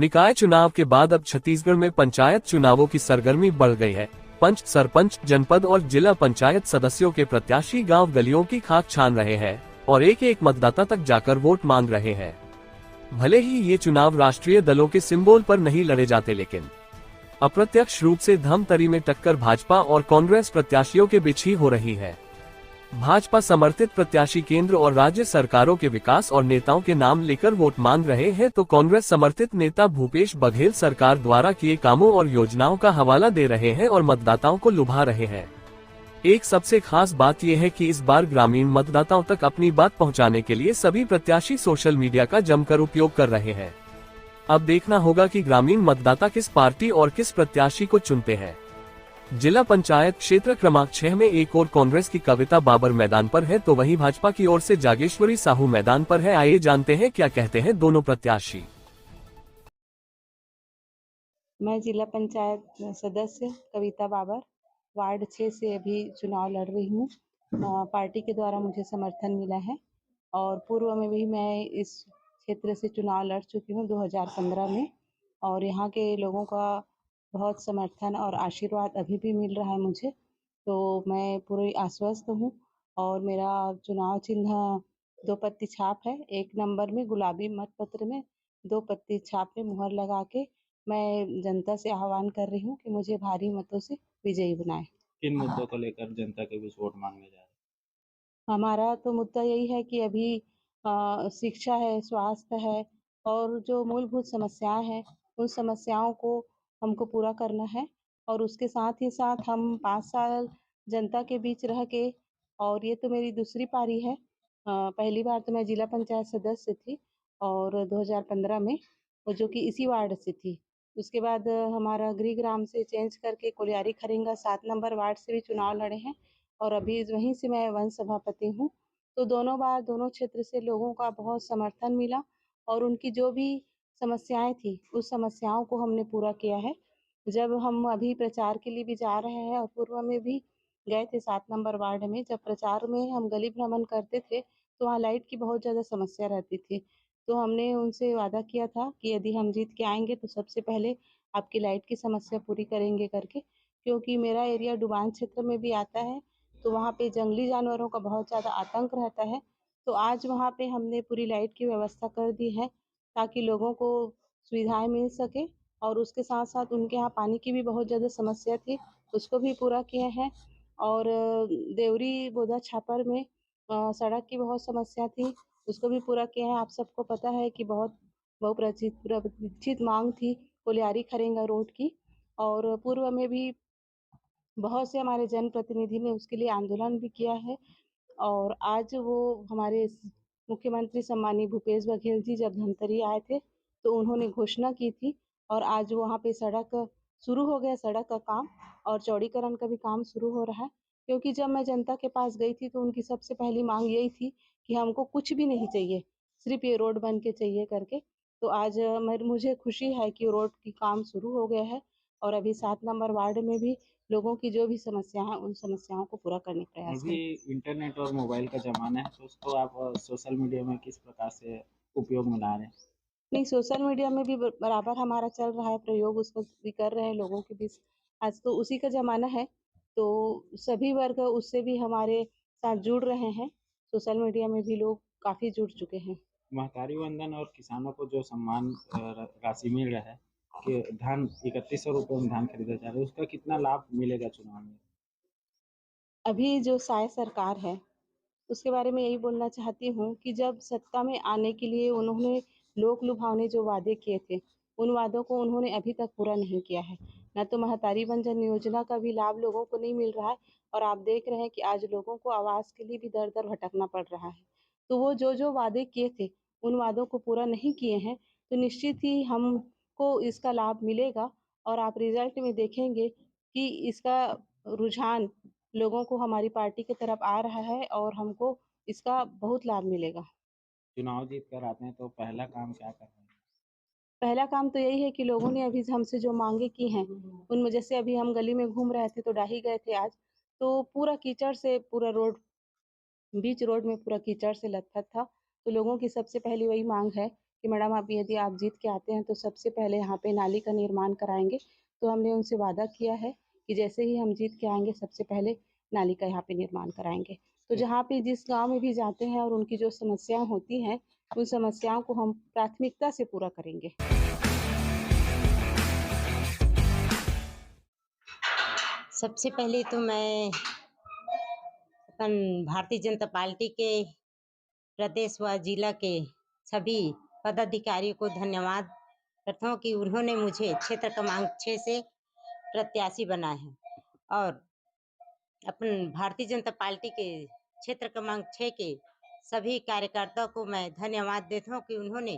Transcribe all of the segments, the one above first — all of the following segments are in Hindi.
निकाय चुनाव के बाद अब छत्तीसगढ़ में पंचायत चुनावों की सरगर्मी बढ़ गई है। पंच, सरपंच, जनपद और जिला पंचायत सदस्यों के प्रत्याशी गांव गलियों की खाक छान रहे हैं और एक एक मतदाता तक जाकर वोट मांग रहे हैं। भले ही ये चुनाव राष्ट्रीय दलों के सिंबल पर नहीं लड़े जाते, लेकिन अप्रत्यक्ष रूप से धमतरी में टक्कर भाजपा और कांग्रेस प्रत्याशियों के बीच ही हो रही है। भाजपा समर्थित प्रत्याशी केंद्र और राज्य सरकारों के विकास और नेताओं के नाम लेकर वोट मांग रहे हैं, तो कांग्रेस समर्थित नेता भूपेश बघेल सरकार द्वारा किए कामों और योजनाओं का हवाला दे रहे हैं और मतदाताओं को लुभा रहे हैं। एक सबसे खास बात यह है कि इस बार ग्रामीण मतदाताओं तक अपनी बात पहुंचाने के लिए सभी प्रत्याशी सोशल मीडिया का जमकर उपयोग कर रहे हैं। अब देखना होगा कि ग्रामीण मतदाता किस पार्टी और किस प्रत्याशी को चुनते हैं। जिला पंचायत क्षेत्र क्रमांक 6 में एक और कांग्रेस की कविता बाबर मैदान पर है, तो वहीं भाजपा की ओर से जागेश्वरी साहू मैदान पर है। आइए जानते हैं क्या कहते हैं दोनों प्रत्याशी। मैं जिला पंचायत सदस्य कविता बाबर वार्ड 6 से अभी चुनाव लड़ रही हूँ। पार्टी के द्वारा मुझे समर्थन मिला है और पूर्व में भी मैं इस क्षेत्र से चुनाव लड़ चुकी हूँ 2015 में, और यहाँ के लोगों का बहुत समर्थन और आशीर्वाद अभी भी मिल रहा है मुझे, तो मैं पूरी आश्वस्त हूँ। और मेरा चुनाव चिन्ह 2 पत्ती छाप है। 1 नंबर में गुलाबी मतपत्र में 2 पत्ती छाप पे मुहर लगा के मैं जनता से आह्वान कर रही हूँ कि मुझे भारी मतों से विजयी बनाए। किन मुद्दों को लेकर जनता के बीच वोट मांगने जा रहे हैं? हमारा तो मुद्दा यही है कि अभी शिक्षा है, स्वास्थ्य है और जो मूलभूत समस्याएं हैं, उन समस्याओं को हमको पूरा करना है। और उसके साथ ही साथ हम 5 साल जनता के बीच रह के, और ये तो मेरी दूसरी पारी है। पहली बार तो मैं जिला पंचायत सदस्य थी और 2015 में, और जो कि इसी वार्ड से थी। उसके बाद हमारा गृहग्राम से चेंज करके कोलियारी खरेंगा 7 नंबर वार्ड से भी चुनाव लड़े हैं और अभी वहीं से मैं वन सभापति हूँ। तो दोनों बार दोनों क्षेत्र से लोगों का बहुत समर्थन मिला और उनकी जो भी समस्याएं थी, उस समस्याओं को हमने पूरा किया है। जब हम अभी प्रचार के लिए भी जा रहे हैं और पूर्व में भी गए थे 7 नंबर वार्ड में, जब प्रचार में हम गली भ्रमण करते थे तो वहाँ लाइट की बहुत ज़्यादा समस्या रहती थी। तो हमने उनसे वादा किया था कि यदि हम जीत के आएंगे तो सबसे पहले आपकी लाइट की समस्या पूरी करेंगे करके, क्योंकि मेरा एरिया डुबान क्षेत्र में भी आता है, तो वहाँ पे जंगली जानवरों का बहुत ज़्यादा आतंक रहता है। तो आज वहाँ पे हमने पूरी लाइट की व्यवस्था कर दी है ताकि लोगों को सुविधाएं मिल सके, और उसके साथ साथ उनके यहाँ पानी की भी बहुत ज़्यादा समस्या थी, उसको भी पूरा किए हैं। और देवरी बोधा छापर में सड़क की बहुत समस्या थी, उसको भी पूरा किए हैं। आप सबको पता है कि बहुत प्रतीक्षित मांग थी कोलियारी खरेंगा रोड की, और पूर्व में भी बहुत से हमारे जनप्रतिनिधि ने उसके लिए आंदोलन भी किया है। और आज वो हमारे मुख्यमंत्री सम्मानीय भूपेश बघेल जी जब धमतरी आए थे तो उन्होंने घोषणा की थी, और आज वहाँ पे सड़क शुरू हो गया, सड़क का काम और चौड़ीकरण का भी काम शुरू हो रहा है। क्योंकि जब मैं जनता के पास गई थी तो उनकी सबसे पहली मांग यही थी कि हमको कुछ भी नहीं चाहिए, सिर्फ ये रोड बन के चाहिए करके। तो आज मुझे खुशी है कि रोड की काम शुरू हो गया है और अभी 7 नंबर वार्ड में भी लोगों की जो भी समस्या है उन समस्याओं को पूरा करने का प्रयास अभी करें। इंटरनेट और मोबाइल का ज़माना है, तो उसको आप सोशल मीडिया में किस प्रकार से उपयोग में ला रहे हैं? नहीं, सोशल मीडिया में भी बराबर हमारा चल रहा है प्रयोग, उसको भी कर रहे हैं लोगों के बीच। आज तो उसी का ज़माना है, तो सभी वर्ग उससे भी हमारे साथ जुड़ रहे हैं। सोशल मीडिया में भी लोग काफ़ी जुड़ चुके हैं। महतारी वंदन और किसानों को जो सम्मान राशि मिल रहा है कि धान 3100 रुपये में धान खरीदा जा रहा है, उसका कितना लाभ मिलेगा चुनाव में? अभी जो साय सरकार है उसके बारे में यही बोलना चाहती हूँ कि जब सत्ता में आने के लिए उन्होंने लोक लुभावने जो वादे किए थे, उन वादों को उन्होंने अभी तक पूरा नहीं किया है। न तो महतारी वंदन योजना का भी लाभ लोगों को नहीं मिल रहा है, और आप देख रहे हैं कि आज लोगों को आवास के लिए भी दर दर भटकना पड़ रहा है। तो वो जो जो वादे किए थे उन वादों को पूरा नहीं किए हैं, तो निश्चित ही हमको इसका लाभ मिलेगा। और आप रिजल्ट में देखेंगे कि इसका रुझान लोगों को हमारी पार्टी की तरफ आ रहा है और हमको इसका बहुत लाभ मिलेगा। चुनाव जीत कर आते हैं तो पहला काम क्या कर रहे हैं? पहला काम तो यही है कि लोगों ने अभी हमसे जो मांगे की हैं, उनमें जैसे अभी हम गली में घूम रहे थे तो डाही गए थे आज, तो पूरा कीचड़ से पूरा रोड, बीच रोड में पूरा कीचड़ से लथपथ था। तो लोगों की सबसे पहली वही मांग है कि मैडम आप यदि आप जीत के आते हैं तो सबसे पहले यहाँ पे नाली का निर्माण कराएँगे। तो हमने उनसे वादा किया है कि जैसे ही हम जीत के आएँगे सबसे पहले नाली का यहाँ पे निर्माण कराएँगे। तो ठीक। जहाँ पे जिस गाँव में भी जाते हैं और उनकी जो समस्याएँ होती हैं, उन समस्याओं को हम प्राथमिकता से पूरा करेंगे। सबसे पहले तो मैं अपन भारतीय जनता पार्टी के प्रदेश व जिला के सभी पदाधिकारियों को धन्यवाद करता हूँ कि उन्होंने मुझे क्षेत्र क्रमांक 6 से प्रत्याशी बनाया है। और अपन भारतीय जनता पार्टी के क्षेत्र क्रमांक 6 के सभी कार्यकर्ताओं को मैं धन्यवाद देता हूँ कि उन्होंने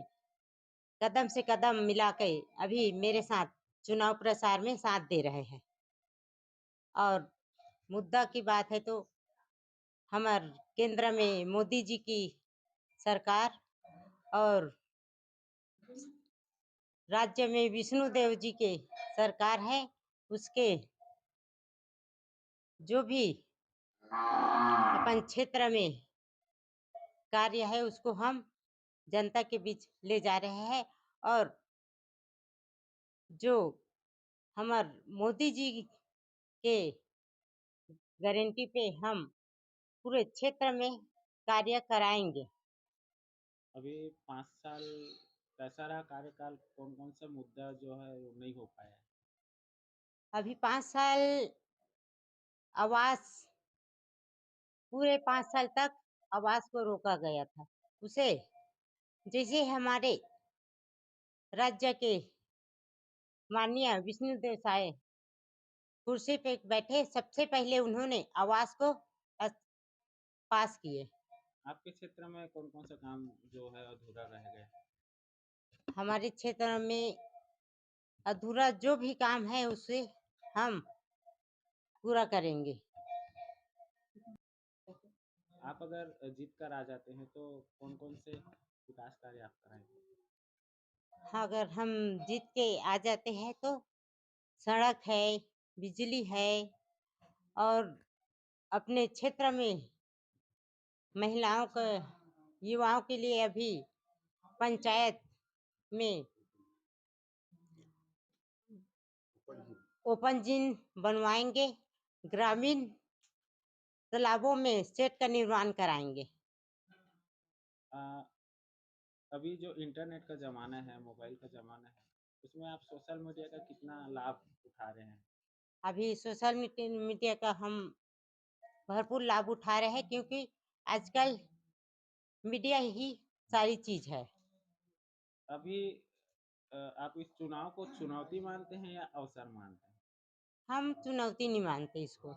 कदम से कदम मिला के अभी मेरे साथ चुनाव प्रचार में साथ दे रहे हैं। और मुद्दा की बात है तो हमार केंद्र में मोदी जी की सरकार और राज्य में विष्णुदेव जी के सरकार है, उसके जो भी अपन क्षेत्र में कार्य है उसको हम जनता के बीच ले जा रहे हैं। और जो हमार मोदी जी के गारंटी पे हम पूरे क्षेत्र में कार्य कराएंगे। अभी 5 साल कैसा रहा कार्यकाल? कौन-कौन सा मुद्दा जो है वो नहीं हो पाया है? अभी 5 साल आवास पूरे 5 साल तक आवास को रोका गया था। उसे जैसे हमारे राज्य के माननीय विष्णुदेव साय कुर्सी पे बैठे, सबसे पहले उन्होंने आवास को पास किए। आपके क्षेत्र में कौन-कौन सा काम जो है अधूरा रह गया? हमारे क्षेत्र में अधूरा जो भी काम है उसे हम पूरा करेंगे। आप अगर जीत कर आ जाते हैं तो कौन-कौन से विकास कार्य आप कराएँगे? हाँ, अगर हम जीत के आ जाते हैं तो सड़क है, बिजली है और अपने क्षेत्र में महिलाओं का युवाओं के लिए अभी पंचायत में ओपन जिम बनवाएंगे। ग्रामीण तालाबों में सेट का निर्माण कराएंगे। अ, अभी जो इंटरनेट का ज़माना है, मोबाइल का ज़माना है, उसमें आप सोशल मीडिया का कितना लाभ उठा रहे हैं? अभी सोशल मीडिया का हम भरपूर लाभ उठा रहे हैं क्योंकि आजकल मीडिया ही सारी चीज है। अभी आप इस चुनाव को चुनौती मानते हैं या अवसर मानते हैं? हम चुनौती नहीं मानते इसको,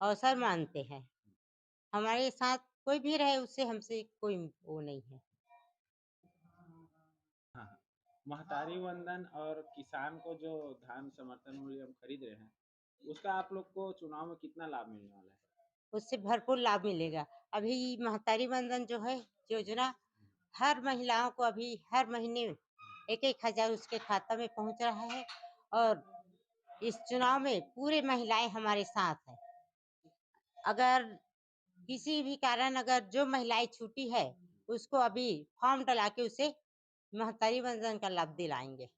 अवसर मानते हैं। हमारे साथ कोई भी रहे उससे हमसे कोई वो नहीं है। हाँ, हाँ। महतारी वंदन और किसान को जो धान समर्थन मूल्य हम खरीद रहे हैं, उसका आप लोग को चुनाव में कितना लाभ मिलने वाला है? उससे भरपूर लाभ मिलेगा। अभी महतारी वंदन जो है योजना हर महिलाओं को अभी हर महीने 1-1 हजार उसके खाता में पहुंच रहा है। और इस चुनाव में पूरे महिलाएं हमारे साथ है। अगर किसी भी कारण अगर जो महिलाएं छूटी है उसको अभी फॉर्म डला के उसे महतारी वंदन का लाभ दिलाएंगे।